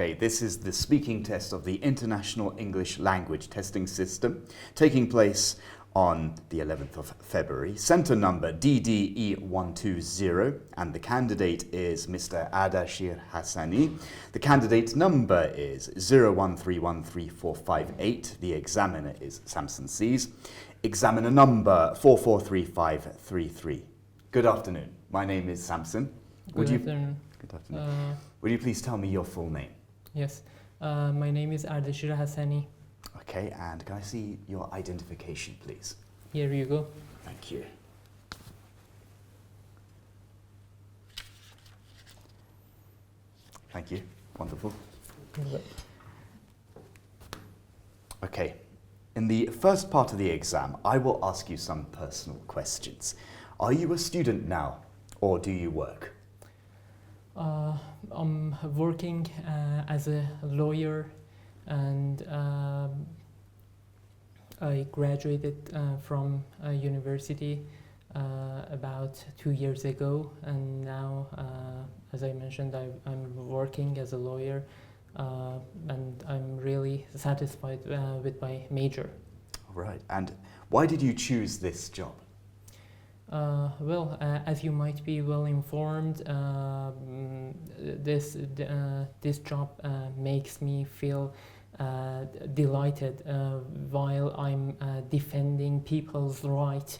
Okay, this is the speaking test of the International English Language Testing System, taking place on the 11th of February. Centre number DDE120, and the candidate is Mr. Ardashir Hassani. The candidate number is 01313458. The examiner is Samson Sees. Examiner number 443533. Good afternoon. My name is Samson. Good afternoon. Good afternoon. Would you please tell me your full name? Yes, my name is Ardashir Hassani. Okay, and can I see your identification, please? Here you go. Thank you. Thank you. Wonderful. Okay, in the first part of the exam, I will ask you some personal questions. Are you a student now, or do you work? I'm working as a lawyer, and I graduated from a university about 2 years ago, and now, as I mentioned, I'm working as a lawyer, and I'm really satisfied with my major. All right, and why did you choose this job? Well, as you might be well informed, this job makes me feel delighted while I'm defending people's right.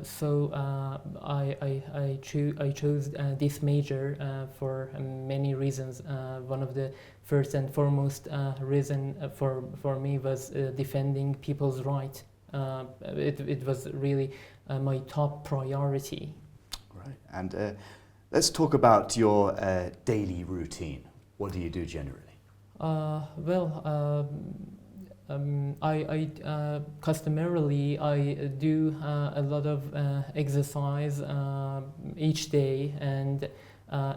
So I chose this major for many reasons. One of the first and foremost reason for me was defending people's right. It was really my top priority. Right, and let's talk about your daily routine. What do you do generally? I customarily do a lot of exercise each day, and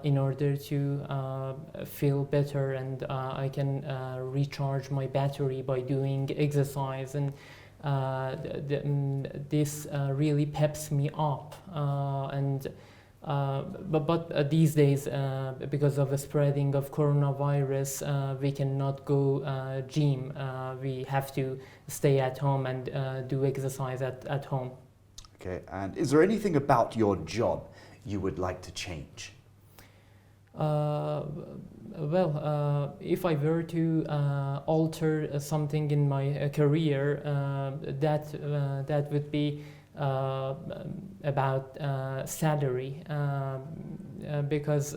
in order to feel better, and I can recharge my battery by doing exercise, and this really peps me up, but these days, because of the spreading of coronavirus, we cannot go gym. We have to stay at home and do exercise at home. Okay, and is there anything about your job you would like to change? If I were to alter something in my career, that would be about salary, because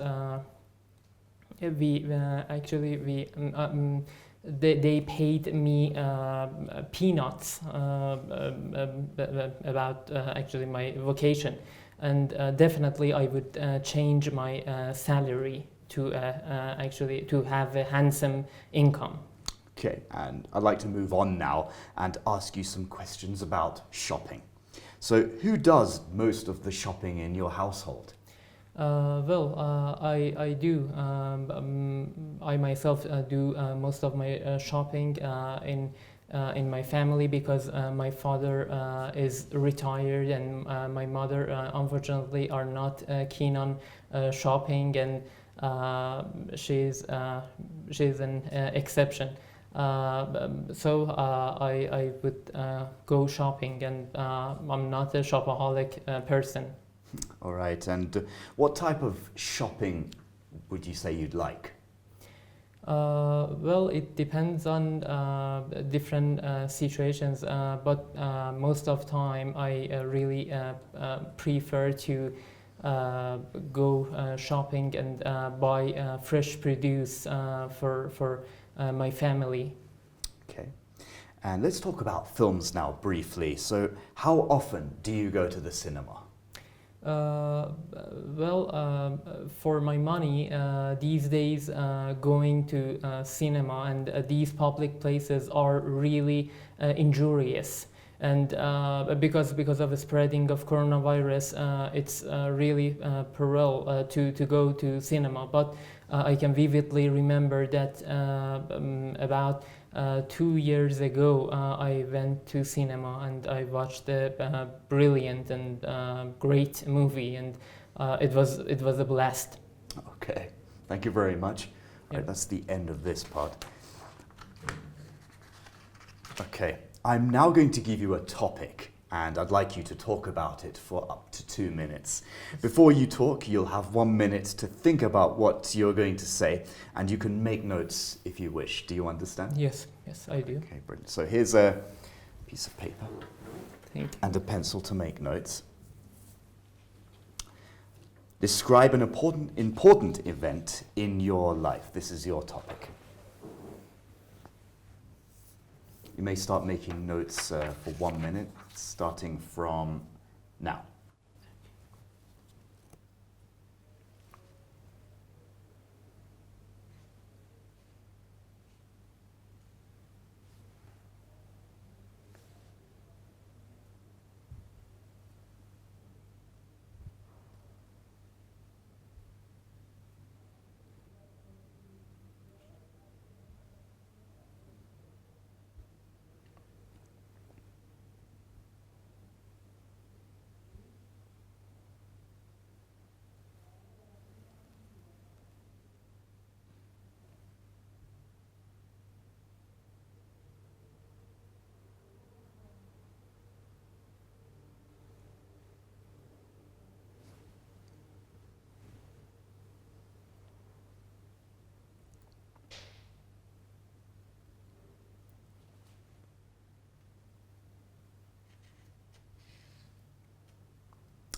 they paid me peanuts about actually my vocation. And definitely I would change my salary to actually to have a handsome income. Okay, and I'd like to move on now and ask you some questions about shopping. So who does most of the shopping in your household? I do. I myself do most of my shopping in my family, because my father is retired, and my mother unfortunately are not keen on shopping, and she's an exception. So I would go shopping, and I'm not a shopaholic person. All right, and what type of shopping would you say you'd like? Well, it depends on different situations, but most of the time I really prefer to go shopping and buy fresh produce for my family. Okay, and let's talk about films now briefly. So how often do you go to the cinema? For my money, these days going to cinema and these public places are really injurious. And because of the spreading of coronavirus, it's really peril to go to cinema. But I can vividly remember that about 2 years ago, I went to cinema and I watched a brilliant and great movie, and it was a blast. Okay, thank you very much. Right, that's the end of this part. Okay, I'm now going to give you a topic, and I'd like you to talk about it for up to 2 minutes. Before you talk, you'll have 1 minute to think about what you're going to say, and you can make notes if you wish. Do you understand? Yes, I do. Okay, brilliant. So here's a piece of paper Thank you. and a pencil to make notes. Describe an important event in your life. This is your topic. You may start making notes for 1 minute, starting from now.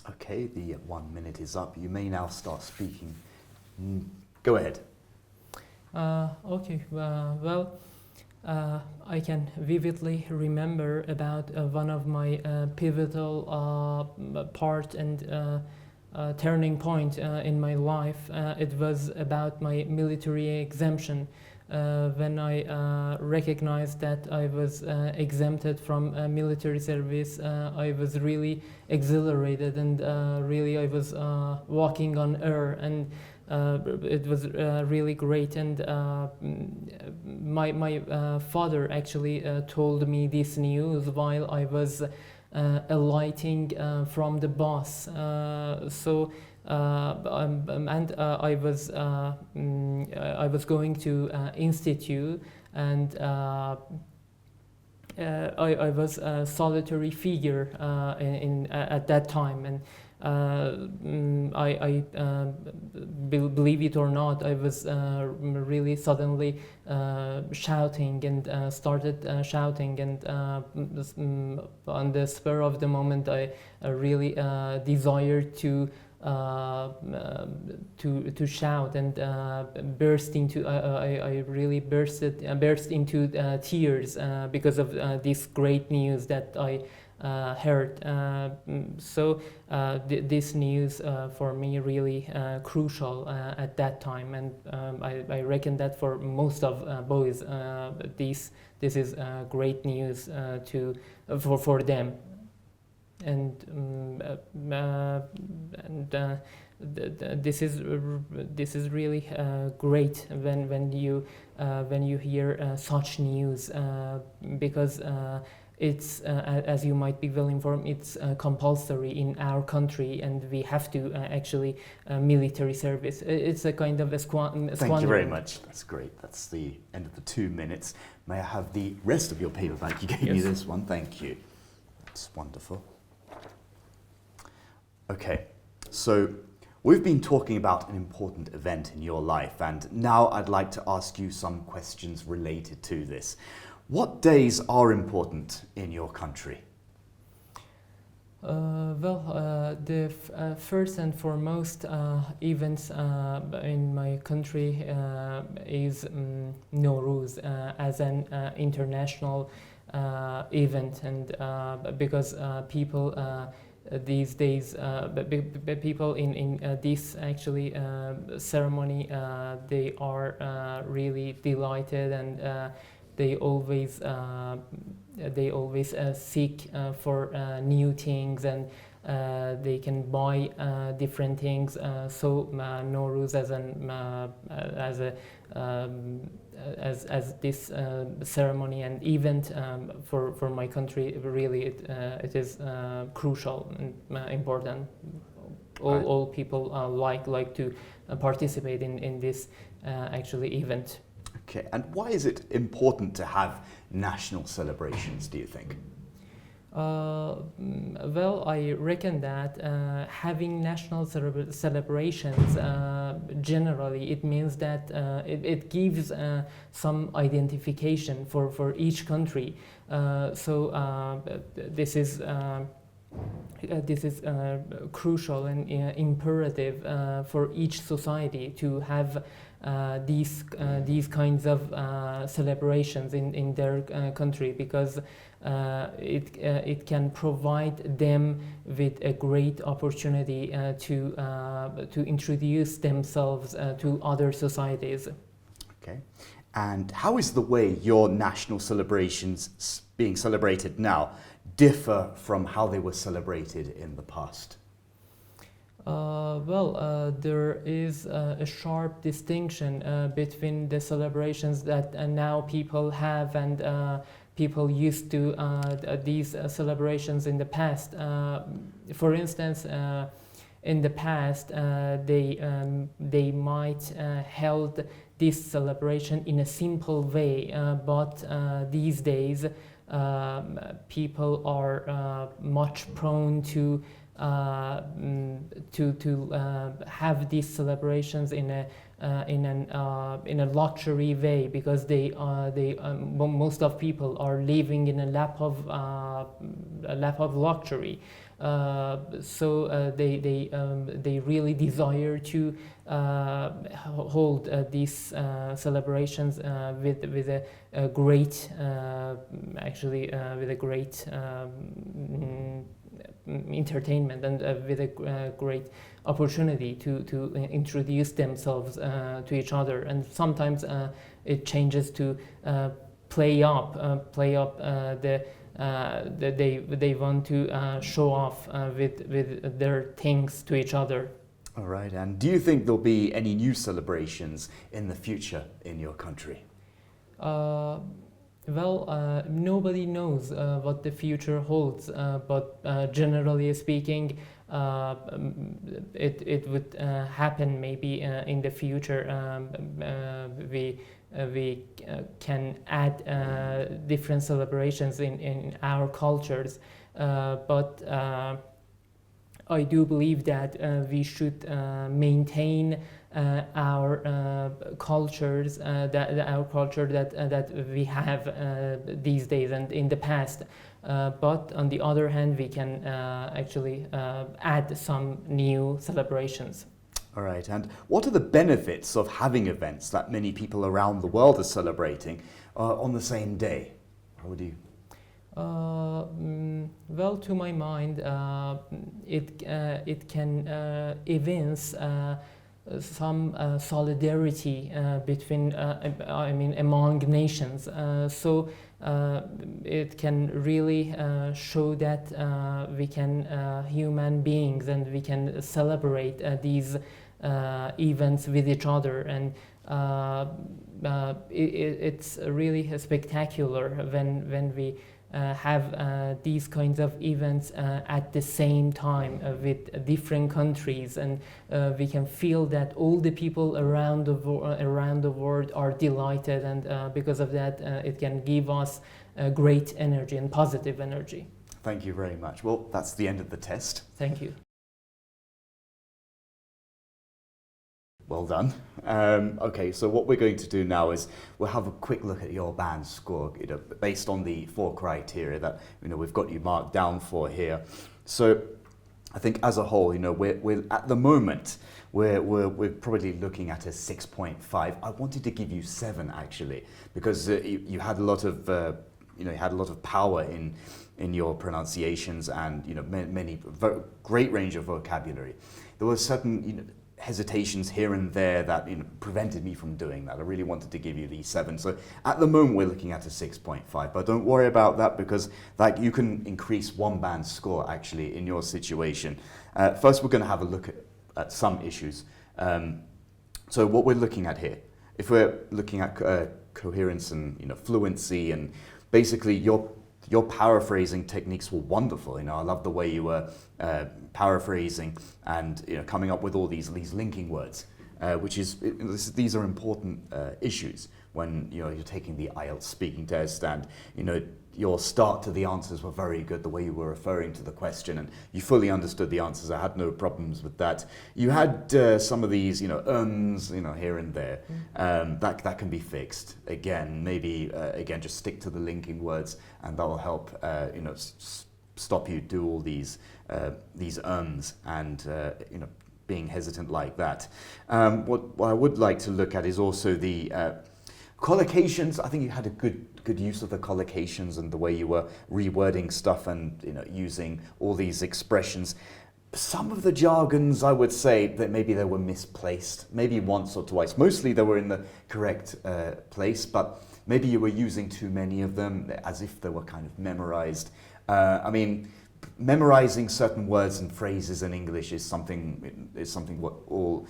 Okay, the 1 minute is up. You may now start speaking. Go ahead. Okay, I can vividly remember about one of my pivotal part and turning point in my life. It was about my military exemption. When I recognized that I was exempted from military service, I was really exhilarated and really I was walking on air, and it was really great. And my father actually told me this news while I was alighting from the bus. I was going to institute, and I was a solitary figure at that time, and believe it or not, I was really suddenly shouting and started shouting, and on the spur of the moment I really desired to shout and burst into I really burst into tears because of this great news that I heard. This news for me really crucial at that time, and I reckon that for most of boys this is great news for them. And this is really great when you hear such news, because it's as you might be well informed, it's compulsory in our country, and we have to actually military service. It's a kind of a squandering. Thank you very much. That's great. That's the end of the 2 minutes. May I have the rest of your paper back? You gave me this one. Thank you. That's wonderful. Okay, so we've been talking about an important event in your life, and now I'd like to ask you some questions related to this. What days are important in your country? The first and foremost events in my country is Nowruz as an international event, and because people these days, people in this actually ceremony, they are really delighted, and they always seek for new things, and they can buy different things. So Nowruz as this ceremony and event for my country, really it is crucial and important. All people like to participate in this actually event. Okay, and why is it important to have national celebrations, do you think? Well, I reckon that having national celebrations, generally, it means that it gives some identification for each country. This is crucial and imperative for each society to have these kinds of celebrations in their country, because it can provide them with a great opportunity to introduce themselves to other societies. Okay, and how is the way your national celebrations being celebrated now differ from how they were celebrated in the past? There is a sharp distinction between the celebrations that now people have and people used to these celebrations in the past. For instance, in the past, they might held this celebration in a simple way, but these days people are much prone to have these celebrations in a luxury way, because most of people are living in a lap of luxury. They really desire to hold these celebrations with a great entertainment and with a great opportunity to introduce themselves to each other, and sometimes it changes to play up they want to show off with their things to each other. All right, and do you think there'll be any new celebrations in the future in your country? Nobody knows what the future holds, but generally speaking, it would happen maybe in the future. We can add different celebrations in our cultures, but I do believe that we should maintain our cultures, our culture that we have these days and in the past. But on the other hand, we can actually add some new celebrations. All right, and what are the benefits of having events that many people around the world are celebrating on the same day? How would you? Well, to my mind, it can evince some solidarity between, among nations. It can really show that we can human beings, and we can celebrate these events with each other, and it's really spectacular when we have these kinds of events at the same time with different countries, and we can feel that all the people around the world are delighted, and because of that it can give us great energy and positive energy. Thank you very much. Well, that's the end of the test. Thank you. Well done. Okay, so what we're going to do now is we'll have a quick look at your band score, based on the 4 criteria that we've got you marked down for here. So I think as a whole, we're at the moment we're probably looking at a 6.5. I wanted to give you 7 actually, because you had a lot of power in your pronunciations, and many great range of vocabulary. There were certain hesitations here and there that prevented me from doing that. I really wanted to give you these 7. So at the moment we're looking at a 6.5, but don't worry about that, because you can increase 1 band score actually in your situation. First we're going to have a look at some issues. So what we're looking at here, if we're looking at coherence and fluency, and basically your paraphrasing techniques were wonderful. I love the way you were paraphrasing and coming up with all these linking words. these are important issues when you're taking the IELTS speaking test, and your start to the answers were very good, the way you were referring to the question, and you fully understood the answers. I had no problems with that. You had some of these, here and there. That can be fixed. Again, maybe just stick to the linking words, and that will help. Stop you do all these and being hesitant like that. What I would like to look at is also the collocations. I think you had a good use of the collocations and the way you were rewording stuff and using all these expressions. Some of the jargons, I would say that maybe they were misplaced, maybe once or twice. Mostly they were in the correct place, but maybe you were using too many of them as if they were kind of memorized. Memorizing certain words and phrases in English is something what all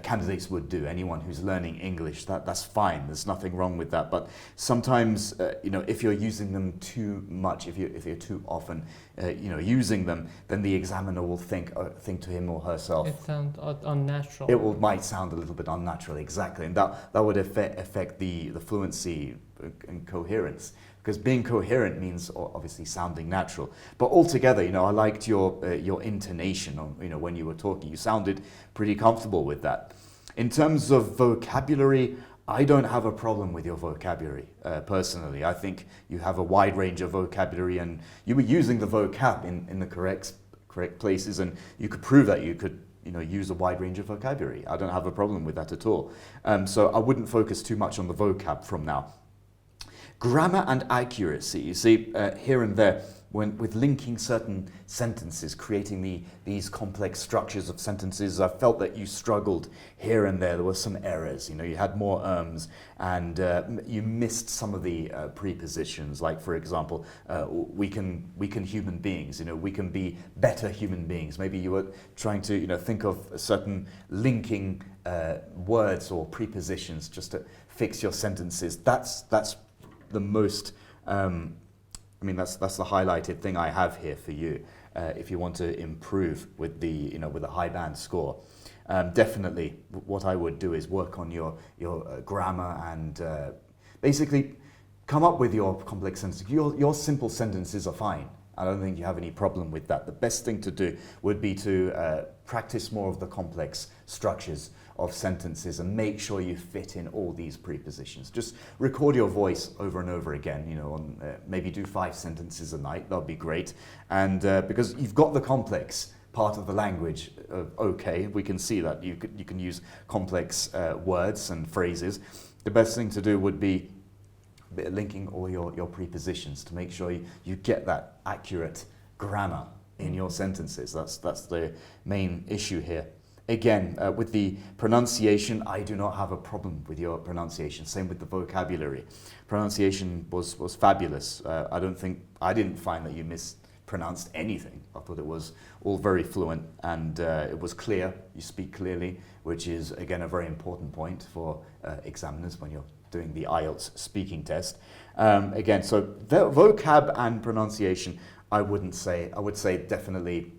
candidates would do. Anyone who's learning English, that's fine. There's nothing wrong with that. But sometimes, if you're using them too much, if you're too often, using them, then the examiner will think to him or herself. It sounds unnatural. It might sound a little bit unnatural, exactly, and that would affect the fluency and coherence. Because being coherent means obviously sounding natural. But altogether, I liked your intonation on, when you were talking. You sounded pretty comfortable with that. In terms of vocabulary, I don't have a problem with your vocabulary, personally. I think you have a wide range of vocabulary, and you were using the vocab in the correct places, and you could prove that you could use a wide range of vocabulary. I don't have a problem with that at all. So I wouldn't focus too much on the vocab from now. Grammar and accuracy, you see, here and there, with linking certain sentences, creating these complex structures of sentences, I felt that you struggled here and there. There were some errors, you had more and you missed some of the prepositions, like, for example, we can human beings, we can be better human beings. Maybe you were trying to, think of certain linking words or prepositions just to fix your sentences. That's the most, that's the highlighted thing I have here for you. If you want to improve with with a high band score, definitely what I would do is work on your grammar and basically come up with your complex sentences. Your simple sentences are fine. I don't think you have any problem with that. The best thing to do would be to practice more of the complex structures of sentences and make sure you fit in all these prepositions. Just record your voice over and over again, maybe do 5 sentences a night. That'll be great. And because you've got the complex part of the language, okay, we can see that you can use complex words and phrases. The best thing to do would be linking all your prepositions to make sure you get that accurate grammar in your sentences. That's the main issue here. Again, with the pronunciation, I do not have a problem with your pronunciation. Same with the vocabulary. Pronunciation was fabulous. I didn't find that you mispronounced anything. I thought it was all very fluent, and it was clear. You speak clearly, which is, again, a very important point for examiners when you're doing the IELTS speaking test. Again, so vocab and pronunciation, I would say definitely,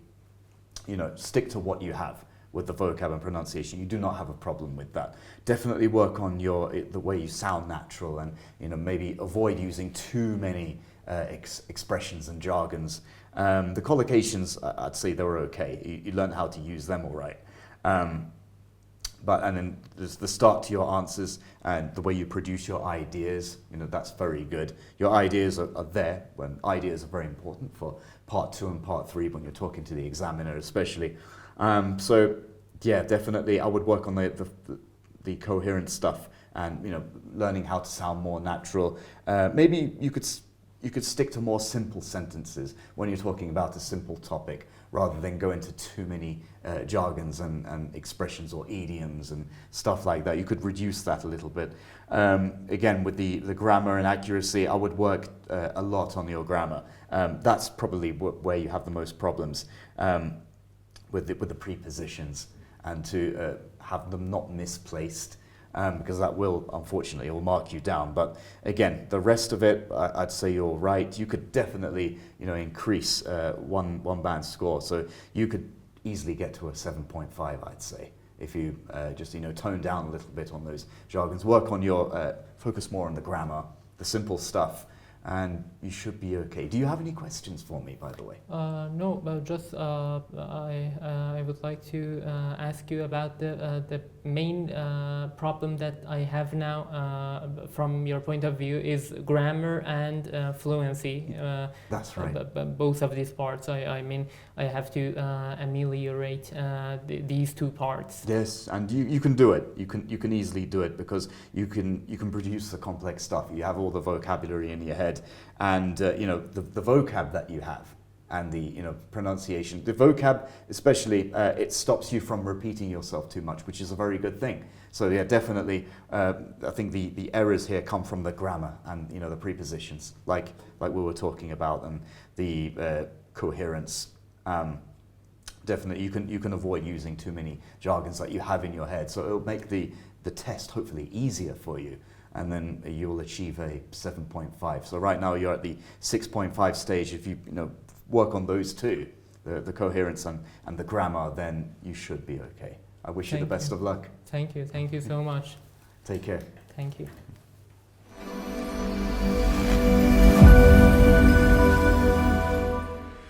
stick to what you have with the vocab and pronunciation. You do not have a problem with that. Definitely work on the way you sound natural, and maybe avoid using too many expressions and jargons. The collocations, I'd say they were okay. You learn how to use them all right. And then there's the start to your answers and the way you produce your ideas, that's very good. Your ideas are there, when ideas are very important for part 2 and part 3 when you're talking to the examiner especially. So yeah, definitely I would work on the coherent stuff and learning how to sound more natural. Maybe you could stick to more simple sentences when you're talking about a simple topic, rather than go into too many jargons and expressions or idioms and stuff like that. You could reduce that a little bit. Again, with the grammar and accuracy, I would work a lot on your grammar. That's probably where you have the most problems with the prepositions, and to have them not misplaced. Because that will, unfortunately, it will mark you down. But again, the rest of it, I'd say you're right. You could definitely, increase one band score. So you could easily get to a 7.5, I'd say, if you just tone down a little bit on those jargons, work on your focus more on the grammar, the simple stuff, and you should be okay. Do you have any questions for me, by the way? No, but just I would like to ask you about the main problem that I have now from your point of view is grammar and fluency. That's right. Both of these parts. I mean, I have to ameliorate these two parts. Yes, and you can do it. You can easily do it because you can produce the complex stuff. You have all the vocabulary in your head, and the vocab that you have, and the pronunciation. The vocab, especially, it stops you from repeating yourself too much, which is a very good thing. So yeah, definitely, I think the errors here come from the grammar and the prepositions, like we were talking about, and the coherence. Definitely, you can avoid using too many jargons that you have in your head. So it'll make the test hopefully easier for you, and then you'll achieve a 7.5. So right now you're at the 6.5 stage. If you work on those two, the coherence and the grammar, then you should be okay. I wish you the best of luck. Thank you so much. Take care. Thank you.